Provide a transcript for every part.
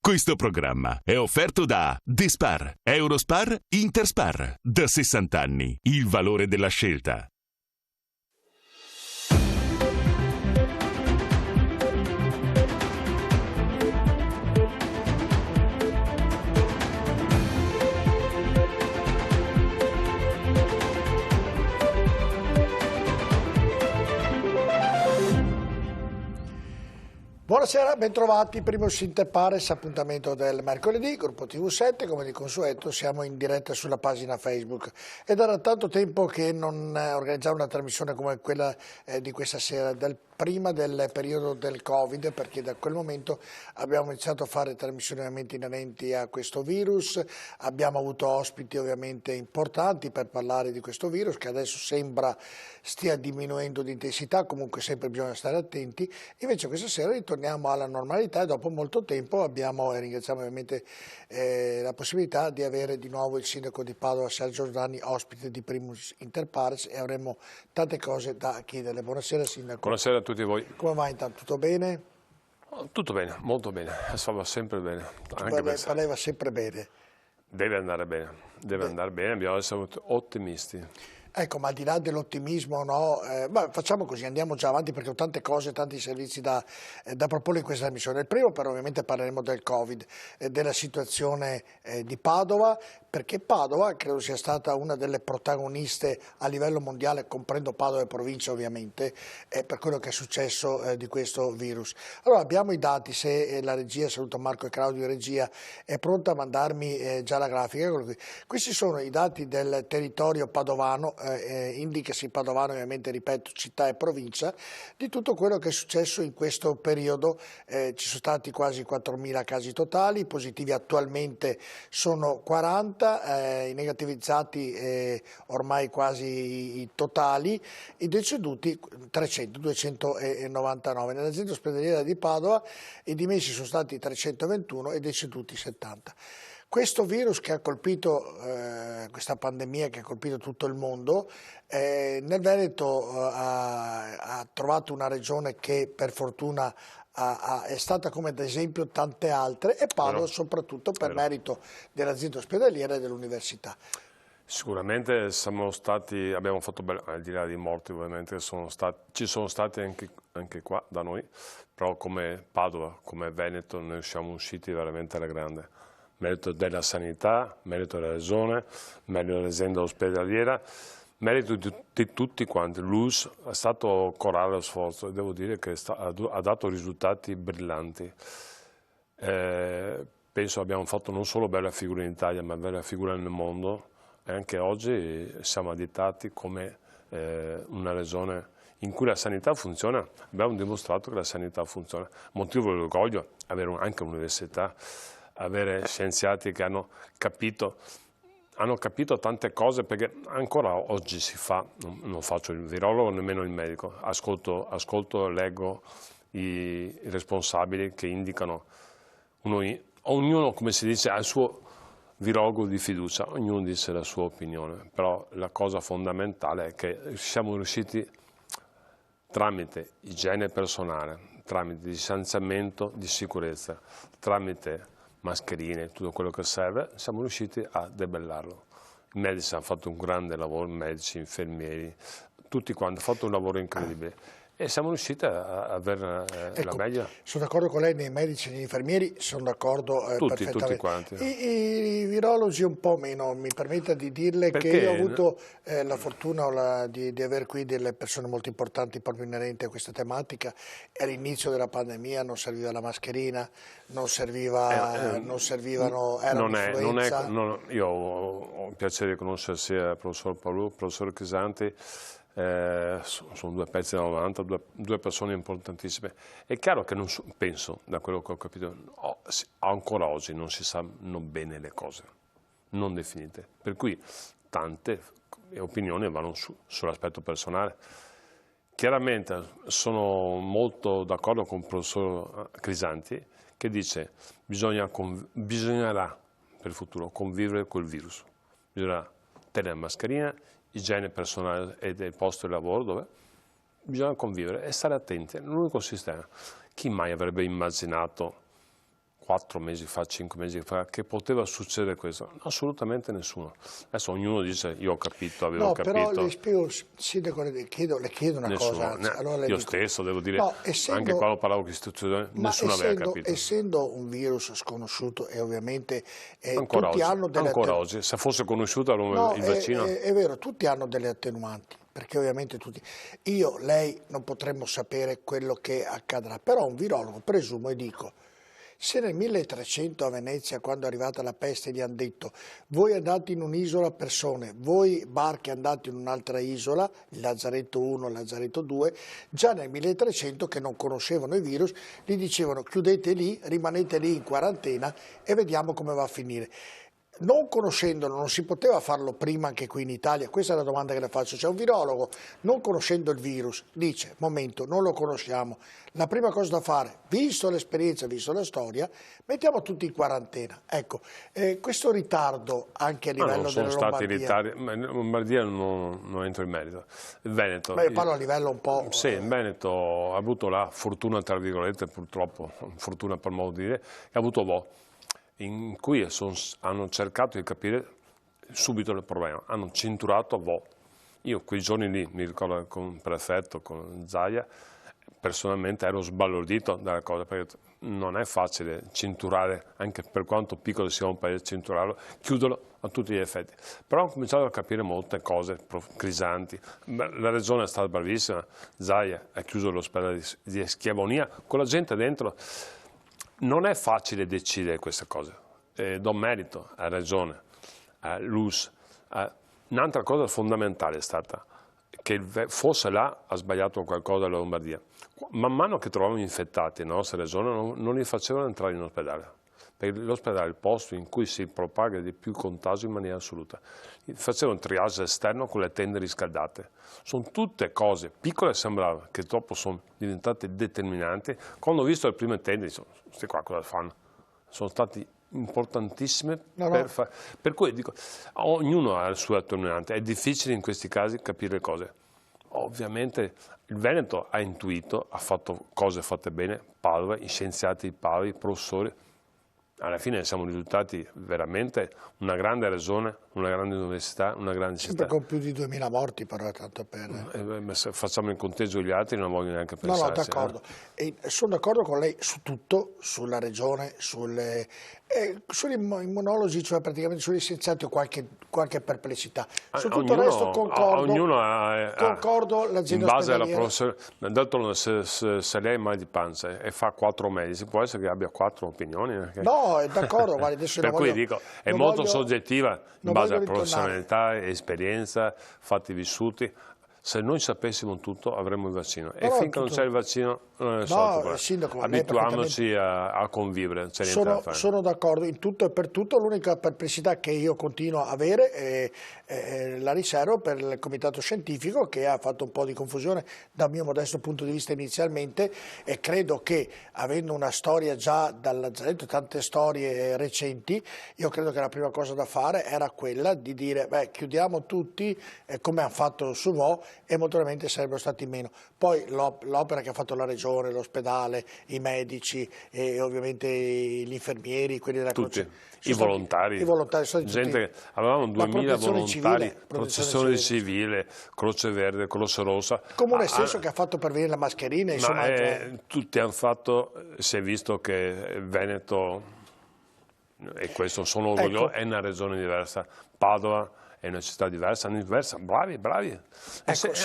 Questo programma è offerto da Despar, Eurospar, Interspar. Da 60 anni, il valore della scelta. Buonasera, bentrovati, primo Inter Pares, appuntamento del mercoledì, gruppo TV7, come di consueto siamo in diretta sulla pagina Facebook ed era tanto tempo che non organizzavo una trasmissione come quella di questa sera, prima del periodo del Covid, perché da quel momento abbiamo iniziato a fare trasmissioni ovviamente inerenti a questo virus, abbiamo avuto ospiti ovviamente importanti per parlare di questo virus che adesso sembra stia diminuendo di intensità, comunque sempre bisogna stare attenti. Invece questa sera ritorniamo alla normalità e dopo molto tempo abbiamo, e ringraziamo ovviamente la possibilità di avere di nuovo il sindaco di Padova Sergio Giordani ospite di Primus Inter Pares e avremo tante cose da chiederle. Buonasera sindaco. Buonasera a tutti voi. Come va intanto? Tutto bene? Tutto bene, molto bene, va sempre bene. Lei va sempre bene. Deve andare bene, dobbiamo essere ottimisti. Ecco, ma al di là dell'ottimismo, no? Facciamo così, andiamo già avanti perché ho tante cose, tanti servizi da proporre in questa trasmissione. Il primo, però, ovviamente parleremo del Covid, della situazione di Padova, perché Padova credo sia stata una delle protagoniste a livello mondiale, comprendo Padova e provincia ovviamente, per quello che è successo di questo virus. Allora, abbiamo i dati, se la regia, saluto Marco e Claudio in regia, è pronta a mandarmi già la grafica. Questi sono i dati del territorio padovano, indicasi Padovano ovviamente, ripeto, città e provincia, di tutto quello che è successo in questo periodo. Ci sono stati quasi 4.000 casi totali, i positivi attualmente sono 40, i negativizzati ormai quasi i totali, i deceduti 299. Nell'azienda ospedaliera di Padova i dimessi sono stati 321 e deceduti 70. Questo virus che ha colpito, questa pandemia che ha colpito tutto il mondo, nel Veneto ha trovato una regione che per fortuna è stata come ad esempio tante altre, e Padova soprattutto per merito dell'azienda ospedaliera e dell'università. Sicuramente abbiamo fatto bene, al di là di morti ovviamente, ci sono stati anche qua da noi, però come Padova, come Veneto, noi siamo usciti veramente alla grande. Merito della sanità, merito della regione, merito dell'azienda ospedaliera, merito di tutti quanti. L'US è stato corale lo sforzo e devo dire che ha dato risultati brillanti. Penso abbiamo fatto non solo bella figura in Italia, ma bella figura nel mondo, e anche oggi siamo additati come una regione in cui la sanità funziona. Abbiamo dimostrato che la sanità funziona. Motivo di orgoglio avere anche un'università, avere scienziati che hanno capito tante cose, perché ancora oggi si fa, non faccio il virologo nemmeno il medico, ascolto e leggo i responsabili che indicano, ognuno, come si dice, ha il suo virologo di fiducia, ognuno dice la sua opinione, però la cosa fondamentale è che siamo riusciti tramite igiene personale, tramite distanziamento di sicurezza, tramite mascherine, tutto quello che serve, siamo riusciti a debellarlo. I medici hanno fatto un grande lavoro, medici, infermieri, tutti quanti, hanno fatto un lavoro incredibile e siamo riusciti a avere la meglio. Sono d'accordo con lei, nei medici e negli infermieri sono d'accordo perfettamente. Tutti quanti. I virologi un po' meno, mi permetta di dirle che io ho avuto la fortuna di avere qui delle persone molto importanti proprio inerenti a questa tematica. All'inizio della pandemia non serviva la mascherina, non servivano, era un'influenza. Io ho il piacere di conoscere sia il professor Paolù, il professor Crisanti. Sono due pezzi da 90, due persone importantissime. È chiaro che penso, da quello che ho capito, ancora oggi non si sanno bene le cose, non definite, per cui tante opinioni vanno sull'aspetto personale. Chiaramente sono molto d'accordo con il professor Crisanti che dice bisognerà per il futuro convivere col virus, bisognerà tenere mascherina, igiene personale e del posto di lavoro, dove bisogna convivere e stare attenti. È l'unico sistema. Chi mai avrebbe immaginato 4 mesi fa, 5 mesi fa, che poteva succedere questo? Assolutamente nessuno. Adesso ognuno dice io ho capito, avevo capito. No, però le spiego, Sindaco, le chiedo una nessuno, cosa. Anzi, allora io dico, stesso devo dire, no, anche quando parlavo con istituzioni, nessuno aveva capito. Essendo un virus sconosciuto e ovviamente ancora tutti oggi, hanno delle ancora oggi, se fosse conosciuto il vaccino... È vero, tutti hanno delle attenuanti, perché ovviamente tutti... Io, lei non potremmo sapere quello che accadrà, però un virologo presumo e dico, se nel 1300 a Venezia, quando è arrivata la peste, gli hanno detto voi andate in un'isola persone, voi barche andate in un'altra isola, il Lazzaretto 1, il Lazzaretto 2, già nel 1300 che non conoscevano i virus, gli dicevano chiudete lì, rimanete lì in quarantena e vediamo come va a finire. Non conoscendolo, non si poteva farlo prima anche qui in Italia? Questa è la domanda che le faccio. C'è un virologo, non conoscendo il virus, dice, momento, non lo conosciamo, la prima cosa da fare, visto l'esperienza, visto la storia, mettiamo tutti in quarantena. Ecco, questo ritardo anche a livello della Lombardia... sono stati ritardi, ma in Lombardia non entro in merito. Il Veneto... Ma io parlo a livello un po'... Sì, il Veneto ha avuto la fortuna, tra virgolette, purtroppo, fortuna per modo di dire, e ha avuto in cui hanno cercato di capire subito il problema, hanno cinturato Io quei giorni lì, mi ricordo con il prefetto, con Zaia, personalmente ero sbalordito dalla cosa, perché non è facile cinturare, anche per quanto piccolo sia un paese, cinturarlo, chiuderlo a tutti gli effetti. Però ho cominciato a capire molte cose crisanti. La regione è stata bravissima, Zaia ha chiuso l'ospedale di Schiavonia, con la gente dentro. Non è facile decidere queste cose, do merito alla Regione, all'US. Un'altra cosa fondamentale è stata che fosse là ha sbagliato qualcosa la Lombardia. Man mano che trovavano infettati nella nostra Regione non li facevano entrare in ospedale, perché l'ospedale è il posto in cui si propaga di più contagio in maniera assoluta. Facevano un triage esterno con le tende riscaldate. Sono tutte cose piccole, sembrava, che dopo sono diventate determinanti. Quando ho visto le prime tende, dico, questi qua cosa fanno? Sono stati importantissime per cui dico, ognuno ha il suo attenuante, è difficile in questi casi capire le cose. Ovviamente il Veneto ha intuito, ha fatto cose fatte bene, Padova, i scienziati di Padova, i professori. Alla fine siamo risultati veramente una grande regione, una grande università, una grande città. Sempre con più di 2000 morti però, tanto per... Se facciamo il conteggio degli altri non voglio neanche pensarci. No, d'accordo. Sono d'accordo con lei su tutto, sulla regione, sugli immunologi, cioè praticamente sugli scienziati ho qualche perplessità. Su tutto il resto concordo, l'azienda in base alla ospedaliera... professore, d'altronde se lei ha mal di pancia e fa 4 medici, può essere che abbia 4 opinioni? No, è d'accordo, guardi, adesso per cui dico, è molto soggettiva in base alla professionalità, esperienza, fatti vissuti. Se noi sapessimo tutto avremmo il vaccino e finché non c'è il vaccino non è risolto. Sindaco, abituiamoci a convivere. Sono d'accordo in tutto e per tutto, l'unica perplessità che io continuo a avere è la riservo per il comitato scientifico che ha fatto un po' di confusione dal mio modesto punto di vista inizialmente e credo che avendo una storia già dal Lazzaretto, tante storie recenti, io credo che la prima cosa da fare era quella di dire chiudiamo tutti come hanno fatto su Vo e molto probabilmente sarebbero stati meno. Poi l'opera che ha fatto la regione, l'ospedale, i medici e ovviamente gli infermieri, quelli della tutti. Croce. I volontari, gente, avevamo 2000 volontari, protezione civile, civile, Croce Verde, Croce Rossa. Il Comune stesso che ha fatto pervenire la mascherina. Insomma, tutti hanno fatto, si è visto che Veneto, e questo sono orgoglioso, è una regione diversa, Padova è una città diversa, bravi.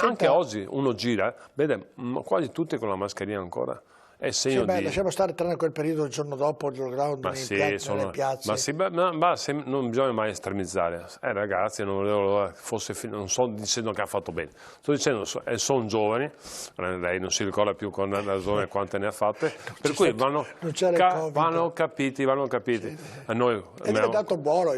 Anche oggi uno gira, vede quasi tutti con la mascherina ancora. Lasciamo stare tranne quel periodo il giorno dopo il lockdown nelle piazze. Non bisogna mai estremizzare. Ragazzi, non volevo non sto dicendo che ha fatto bene, sto dicendo sono giovani, lei non si ricorda più con la ragione quante ne ha fatte, per cui vanno capiti. A noi, è diventato buono,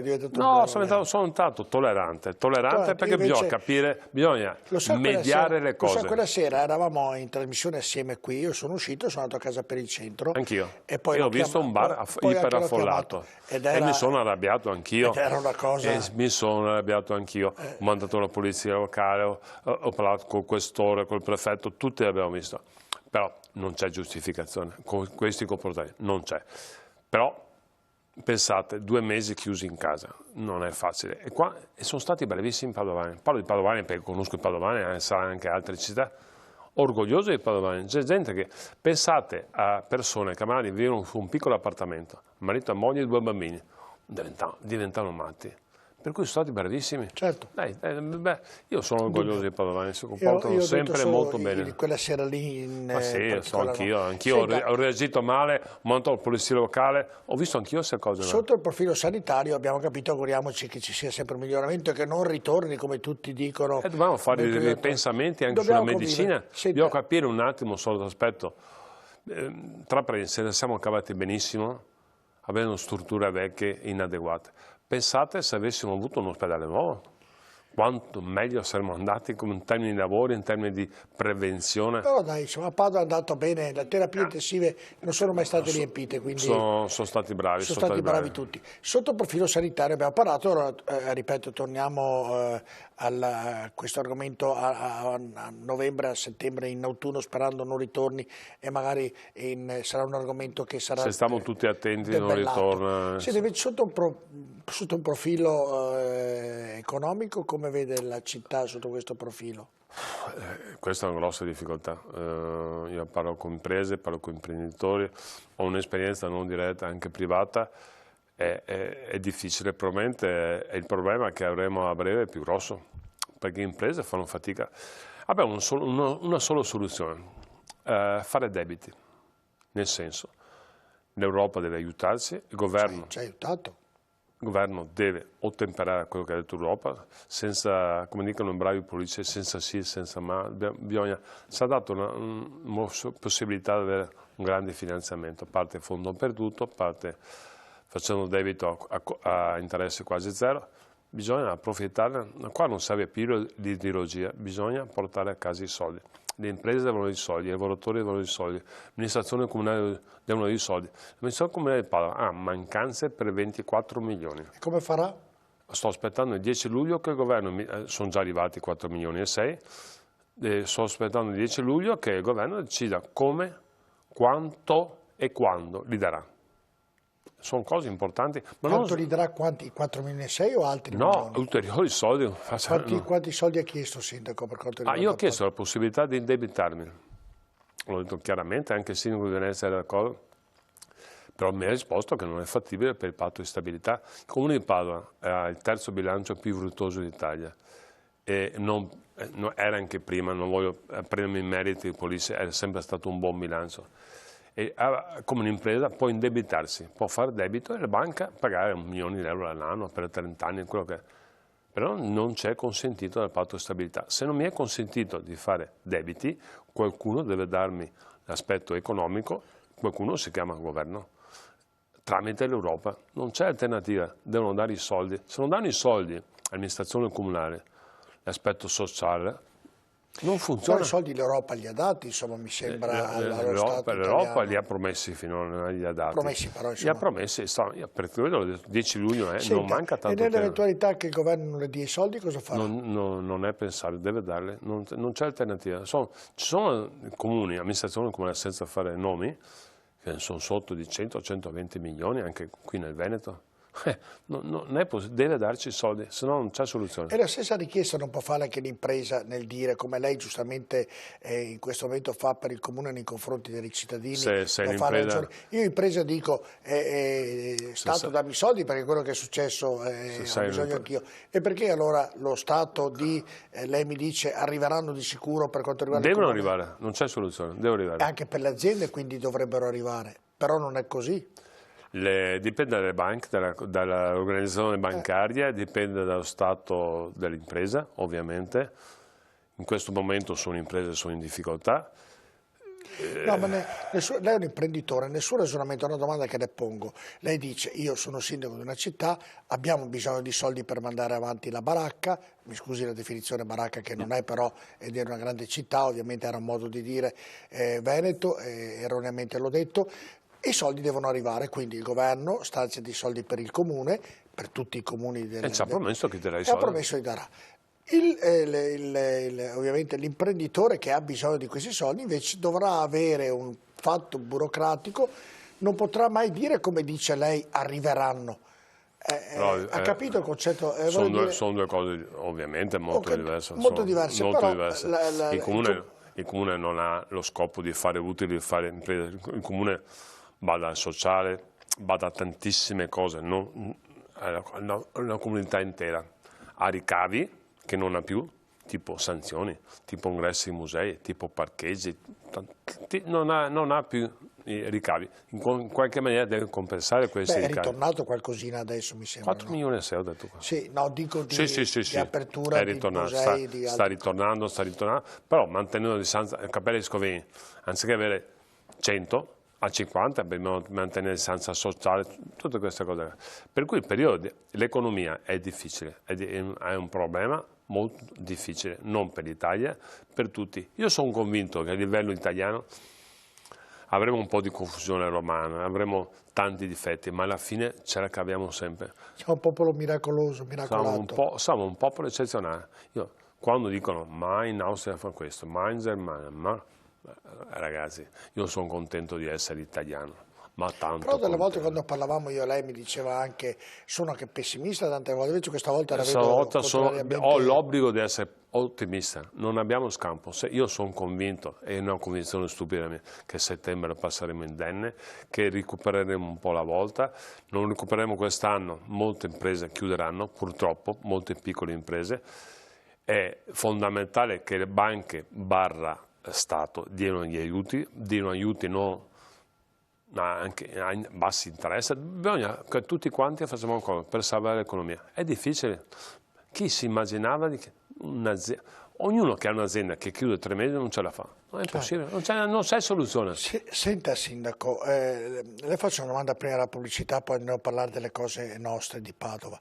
sono diventato tollerante perché bisogna capire, bisogna mediare le cose. Quella sera eravamo in trasmissione assieme qui, io sono uscito, sono andato a casa per il centro. Anch'io. E poi ho visto un bar iperaffollato e mi sono arrabbiato anch'io. Era una cosa... mi sono arrabbiato anch'io. Ho mandato la polizia locale, ho parlato col questore, col prefetto, tutti l'abbiamo visto. Però non c'è giustificazione con questi comportamenti, non c'è. Però Pensate, 2 mesi chiusi in casa, non è facile. E sono stati bravissimi i padovani. Parlo di padovani perché conosco i padovani, sarà anche altre città. Orgoglioso dei padovani. C'è gente che, pensate a persone che magari vivono su un piccolo appartamento, marito, moglie e 2 bambini, diventano matti. Per cui sono stati bravissimi. Certo. Io sono orgoglioso dei padovani, si comportano sempre molto bene. Quella sera lì anch'io ho reagito male, ho mandato la polizia locale, ho visto anch'io queste cose. Sotto il profilo sanitario abbiamo capito, auguriamoci che ci sia sempre un miglioramento e che non ritorni, come tutti dicono. Dobbiamo fare dei pensamenti anche sulla medicina, dobbiamo capire un attimo un solo aspetto. Tra parentesi, ne siamo cavati benissimo, avendo strutture vecchie inadeguate. Pensate se avessimo avuto un ospedale nuovo, quanto meglio saremmo andati in termini di lavoro, in termini di prevenzione. Però dai, insomma, a Padova è andato bene, le terapie intensive non sono mai state riempite, quindi sono stati bravi. Sono stati bravi tutti. Sotto il profilo sanitario abbiamo parlato, ora ripeto, torniamo a questo argomento a novembre, a settembre, in autunno, sperando non ritorni e magari sarà un argomento che sarà se stiamo tutti attenti non ritorna. Sotto un profilo economico, come vede la città sotto questo profilo? Questa è una grossa difficoltà. Io parlo con imprese, parlo con imprenditori, ho un'esperienza non diretta, anche privata, è difficile, probabilmente è il problema che avremo a breve più grosso, perché le imprese fanno fatica. Abbiamo una sola soluzione, fare debiti, nel senso, l'Europa deve aiutarci, il governo... Ci ha aiutato. Il governo deve ottemperare a quello che ha detto l'Europa, senza, come dicono i bravi politici, senza sì, senza ma, ci ha dato una possibilità di avere un grande finanziamento, parte fondo perduto, parte facendo debito a interesse quasi zero, bisogna approfittarne, qua non serve più l'ideologia, bisogna portare a casa i soldi. Le imprese devono dei soldi, i lavoratori devono dei soldi, l'amministrazione comunale devono dei soldi. L'amministrazione comunale di Padova ha mancanze per 24 milioni. E come farà? Sto aspettando il 10 luglio che il governo, sono già arrivati 4 milioni e 6, sto aspettando il 10 luglio che il governo decida come, quanto e quando li darà. Sono cose importanti. Ma quanto li darà? Quanti? 4 milioni e 6 o altri milioni? No, ulteriori soldi. Quanti soldi ha chiesto il sindaco per quanto riguarda? Io ho chiesto la possibilità di indebitarmi. L'ho detto chiaramente, anche il sindaco di Venezia era d'accordo, però mi ha risposto che non è fattibile per il patto di stabilità. Il Comune di Padova ha il terzo bilancio più virtuoso d'Italia e era anche prima, non voglio prendermi i meriti, era sempre stato un buon bilancio. E come un'impresa può indebitarsi, può fare debito e la banca pagare 1 milione di euro all'anno per 30 anni, quello che è. Però non c'è consentito dal patto di stabilità. Se non mi è consentito di fare debiti, qualcuno deve darmi l'aspetto economico, qualcuno si chiama governo, tramite l'Europa. Non c'è alternativa, devono dare i soldi. Se non danno i soldi all'amministrazione comunale, l'aspetto sociale, non funziona. Però i soldi l'Europa li ha dati, insomma, mi sembra. L'Europa li ha promessi finora, non li ha dati. Promessi, però, insomma. Li ha promessi, per quello l'ho detto, 10 luglio, Senta, non manca tanto tempo. E nell'eventualità che il governo non le dia i soldi, cosa farà? Non è pensabile, deve darli, non c'è alternativa. Ci sono comuni, amministrazioni comunali senza fare nomi, che sono sotto di 100-120 milioni, anche qui nel Veneto. Non è possibile, deve darci i soldi, se no non c'è soluzione. E la stessa richiesta non può fare anche l'impresa nel dire, come lei giustamente in questo momento fa per il Comune nei confronti dei cittadini. Io impresa dico, Stato dammi i soldi perché quello che è successo ho bisogno anch'io. E perché allora lo Stato lei mi dice, arriveranno di sicuro per quanto riguarda Devono arrivare, non c'è soluzione, devono arrivare. Anche per le aziende quindi dovrebbero arrivare, però non è così. Dipende dalle banche, dall'organizzazione bancaria, dipende dallo stato dell'impresa, ovviamente. In questo momento sono imprese, sono in difficoltà. No, ma lei è un imprenditore, nel suo ragionamento è una domanda che le pongo. Lei dice, io sono sindaco di una città, abbiamo bisogno di soldi per mandare avanti la baracca, mi scusi la definizione baracca che non è però, ed è una grande città, ovviamente era un modo di dire Veneto, erroneamente l'ho detto. I soldi devono arrivare, quindi il governo stanzia dei soldi per il comune, per tutti i comuni del... E ci ha promesso che darà i soldi. Ha promesso di darà. Ovviamente l'imprenditore che ha bisogno di questi soldi invece dovrà avere un fatto burocratico non potrà mai dire, come dice lei, arriveranno. Ha capito il concetto? Sono due cose ovviamente molto diverse. Molto diverse. Molto Però diverse. Il comune non ha lo scopo di fare utili, di fare imprese. Il comune bada al sociale, bada a tantissime cose, una comunità intera. Ha ricavi che non ha più, tipo sanzioni, tipo ingressi in musei, tipo parcheggi, non ha più i ricavi. In qualche maniera deve compensare questi ricavi. È ritornato qualcosina adesso, mi sembra. 4 milioni e 6 ho detto qua. Sì, no, dico di apertura è di ritornato, musei. sta ritornando, però mantenendo la distanza, capelli scovini, anziché avere 100 a 50, dobbiamo mantenere la distanza sociale, tutte queste cose. Per cui il periodo, l'economia è difficile, è un problema molto difficile, non per l'Italia, per tutti. Io sono convinto che a livello italiano avremo un po' di confusione romana, avremo tanti difetti, ma alla fine ce la caviamo sempre. Siamo un popolo miracoloso, miracolato. Siamo un popolo eccezionale. Quando dicono mai in Austria fa questo, mai in Germania, ragazzi, io sono contento di essere italiano, ma tanto. Però delle volte quando parlavamo io e lei mi diceva anche, sono anche pessimista tante volte, invece questa volta la vedo contrariamente... Ho l'obbligo di essere ottimista, non abbiamo scampo. Io sono convinto, e è una convinzione stupida mia, che a settembre passeremo indenne, che recupereremo un po' la volta, non recupereremo quest'anno, molte imprese chiuderanno, purtroppo, molte piccole imprese. È fondamentale che le banche / Stato diano gli aiuti non anche a bassi interessi, bisogna che tutti quanti facciamo un cosa per salvare l'economia. È difficile. Chi si immaginava di ognuno che ha un'azienda che chiude 3 mesi non ce la fa, non è possibile, non c'è soluzione. Senta Sindaco, le faccio una domanda prima della pubblicità, poi andiamo a parlare delle cose nostre di Padova.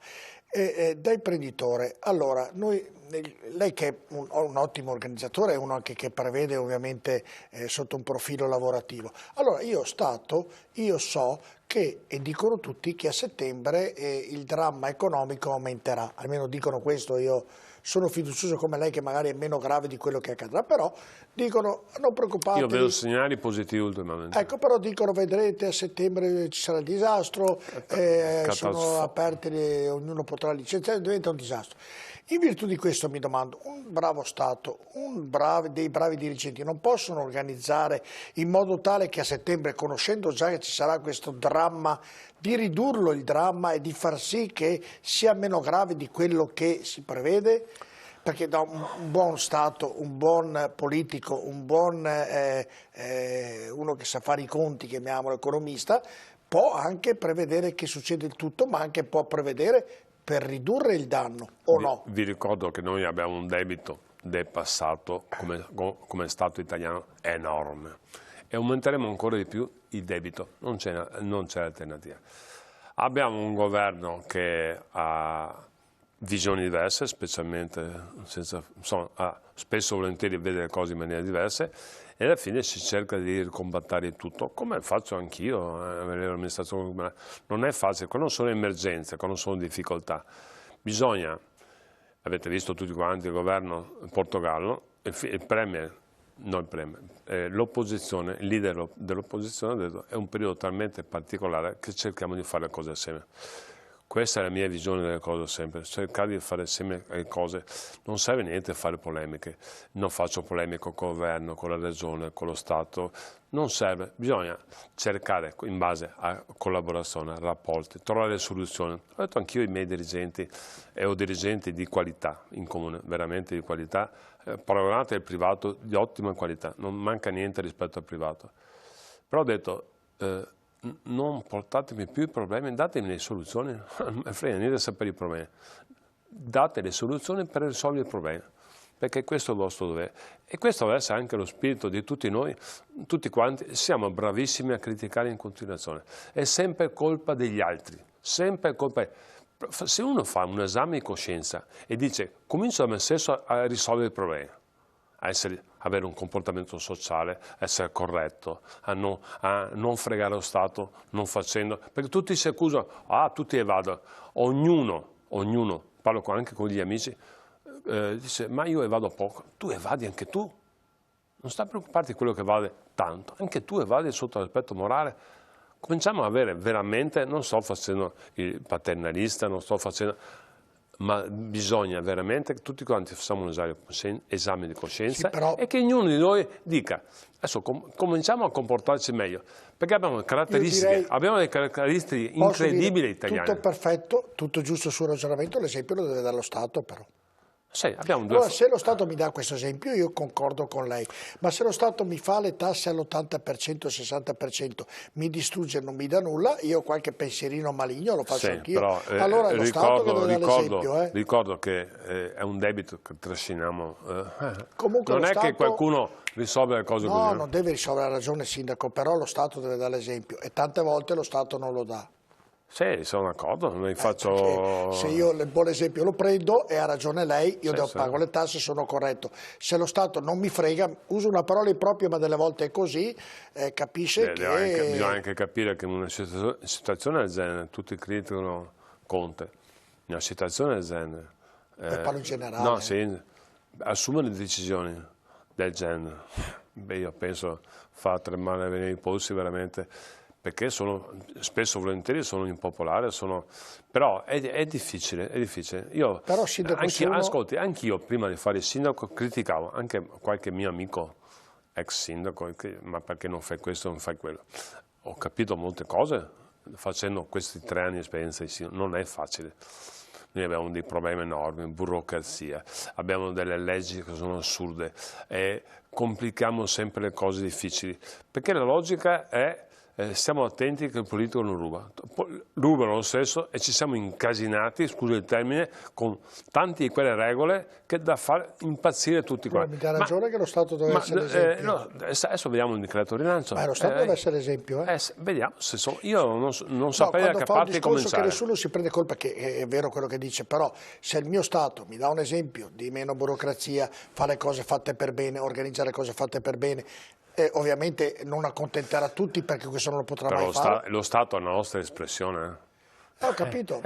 Da imprenditore, allora, lei che è un ottimo organizzatore, è uno anche che prevede ovviamente sotto un profilo lavorativo. Allora io so che, e dicono tutti, che a settembre il dramma economico aumenterà, almeno dicono questo, io sono fiducioso come lei che magari è meno grave di quello che accadrà, però dicono non preoccupatevi. Io vedo segnali positivi ultimamente. Ecco, però dicono vedrete a settembre ci sarà il disastro, sono aperti, ognuno potrà licenziare, diventa un disastro. In virtù di questo mi domando, un bravo Stato, dei bravi dirigenti non possono organizzare in modo tale che a settembre, conoscendo già che ci sarà questo dramma, di ridurlo il dramma e di far sì che sia meno grave di quello che si prevede? Perché da un buon Stato, un buon politico, un buon uno che sa fare i conti, chiamiamolo economista, può anche prevedere che succede il tutto, ma anche può prevedere per ridurre il danno, o no? Vi ricordo che noi abbiamo un debito del passato come Stato italiano enorme e aumenteremo ancora di più il debito, non c'è alternativa. Abbiamo un governo che ha visioni diverse, specialmente spesso e volentieri vede le cose in maniera diversa e alla fine si cerca di ricombattere tutto, come faccio anch'io nell'amministrazione comunale. Non è facile, quando sono emergenze, quando sono difficoltà, bisogna, avete visto tutti quanti il governo in Portogallo, il premier, l'opposizione, il leader dell'opposizione ha detto è un periodo talmente particolare che cerchiamo di fare le cose assieme. Questa è la mia visione delle cose sempre, cercare di fare assieme le cose, non serve niente fare polemiche, non faccio polemiche con il governo, con la regione, con lo Stato, non serve, bisogna cercare in base a collaborazione, a rapporti, trovare le soluzioni. Ho detto anch'io ai miei dirigenti e ho dirigenti di qualità in comune, veramente di qualità, paragonate al privato di ottima qualità, non manca niente rispetto al privato. Però ho detto non portatemi più i problemi, datemi le soluzioni, non mi frega niente di sapere i problemi, date le soluzioni per risolvere i problemi, perché questo è il vostro dovere. E questo deve essere anche lo spirito di tutti noi, tutti quanti, siamo bravissimi a criticare in continuazione, è sempre colpa degli altri, sempre colpa. Se uno fa un esame di coscienza e dice comincio da me stesso a risolvere i problemi, avere un comportamento sociale, essere corretto, a non fregare lo Stato, non facendo, perché tutti si accusano, tutti evadono, ognuno, parlo anche con gli amici, dice ma io evado poco, tu evadi anche tu, non sta a preoccuparti di quello che vale tanto, anche tu evadi sotto l'aspetto morale, Cominciamo a avere veramente, non sto facendo il paternalista, non sto facendo, ma bisogna veramente che tutti quanti facciamo un esame di coscienza, sì, però... e che ognuno di noi dica, adesso cominciamo a comportarci meglio, perché abbiamo caratteristiche, abbiamo delle caratteristiche incredibili italiane. Tutto perfetto, tutto giusto sul ragionamento, l'esempio lo deve dare lo Stato però. Sì, abbiamo due... Allora, se lo Stato mi dà questo esempio, io concordo con lei, ma se lo Stato mi fa le tasse all'80%, al 60%, mi distrugge e non mi dà nulla, io qualche pensierino maligno lo faccio anch'io. Però, allora è lo Stato che deve dare l'esempio. Ricordo che è un debito che trasciniamo. Comunque non lo è Stato... che qualcuno risolve le cose così. No, non deve risolvere, ha ragione Sindaco, però lo Stato deve dare l'esempio e tante volte lo Stato non lo dà. Sì, sono d'accordo, faccio... Se io il buon esempio lo prendo e ha ragione lei, io pago le tasse, sono corretto. Se lo Stato non mi frega, uso una parola impropria ma delle volte è così, capisce che... Bisogna anche capire che in una situazione del genere, tutti criticano Conte, in una situazione del genere... parlo in generale. No, sì, assumere decisioni del genere, beh, io penso fa tremare i polsi veramente, perché spesso volentieri sono impopolari, però è difficile, è difficile. Io, però sindaco, ascolti, anch'io prima di fare il sindaco criticavo anche qualche mio amico ex sindaco, ma perché non fai questo, non fai quello. Ho capito molte cose facendo questi 3 anni di esperienza di sindaco, non è facile. Noi abbiamo dei problemi enormi, burocrazia, abbiamo delle leggi che sono assurde e complichiamo sempre le cose difficili, perché la logica è stiamo attenti che il politico non ruba. Rubano lo stesso e ci siamo incasinati, scusa il termine, con tante di quelle regole che da far impazzire tutti quanti. Mi dà ragione che lo Stato deve essere esempio. No, adesso vediamo il decreto rilancio. Ma lo Stato deve essere esempio. Vediamo, io non saprei da che parte cominciare. Che nessuno si prende colpa, che è vero quello che dice, però se il mio Stato mi dà un esempio di meno burocrazia, fa le cose fatte per bene, organizza le cose fatte per bene, ovviamente non accontenterà tutti perché questo non lo potrà mai fare. Lo Stato è una nostra espressione. Ho capito,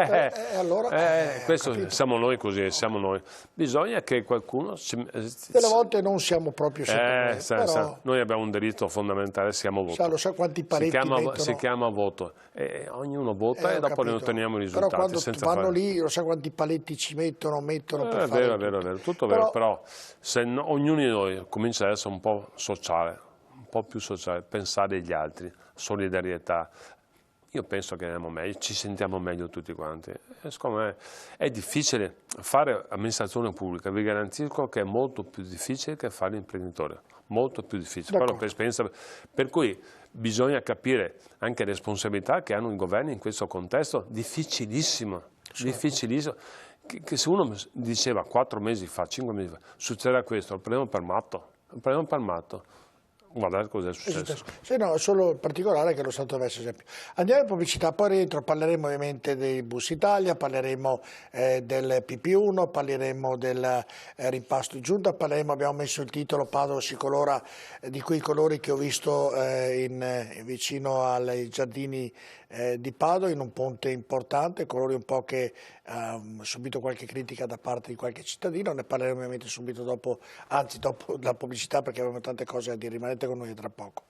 allora... questo capito. siamo noi così, siamo noi. Bisogna che qualcuno... Delle volte non siamo proprio però... Noi abbiamo un diritto fondamentale, siamo voto. Lo sa quanti paletti si chiama voto. E ognuno vota e dopo ne otteniamo i risultati. Però quando vanno lì, lo sa quanti paletti ci mettono per fare è vero, tutto vero. Però se ognuno di noi comincia ad essere un po' sociale, un po' più sociale, pensare agli altri, solidarietà, io penso che andiamo meglio, ci sentiamo meglio tutti quanti. Secondo me è difficile fare amministrazione pubblica, vi garantisco che è molto più difficile che fare imprenditore, molto più difficile. Però per esperienza, per cui bisogna capire anche le responsabilità che hanno i governi in questo contesto difficilissimo, difficilissimo. Che se uno diceva 4 mesi fa, 5 mesi fa, succederà questo, lo prendiamo per matto. Guardate cosa è successo. Sì, no, solo in particolare che lo Stato deve essere esempio. Andiamo in pubblicità, poi rientro, parleremo ovviamente dei Bus Italia, parleremo del PP1, parleremo del rimpasto in giunta, abbiamo messo il titolo Padova si colora di quei colori che ho visto vicino ai giardini di Padova, in un ponte importante, colori un po' che hanno subito qualche critica da parte di qualche cittadino, ne parleremo ovviamente subito dopo, anzi dopo la pubblicità, perché abbiamo tante cose da dire. Rimanete con noi tra poco.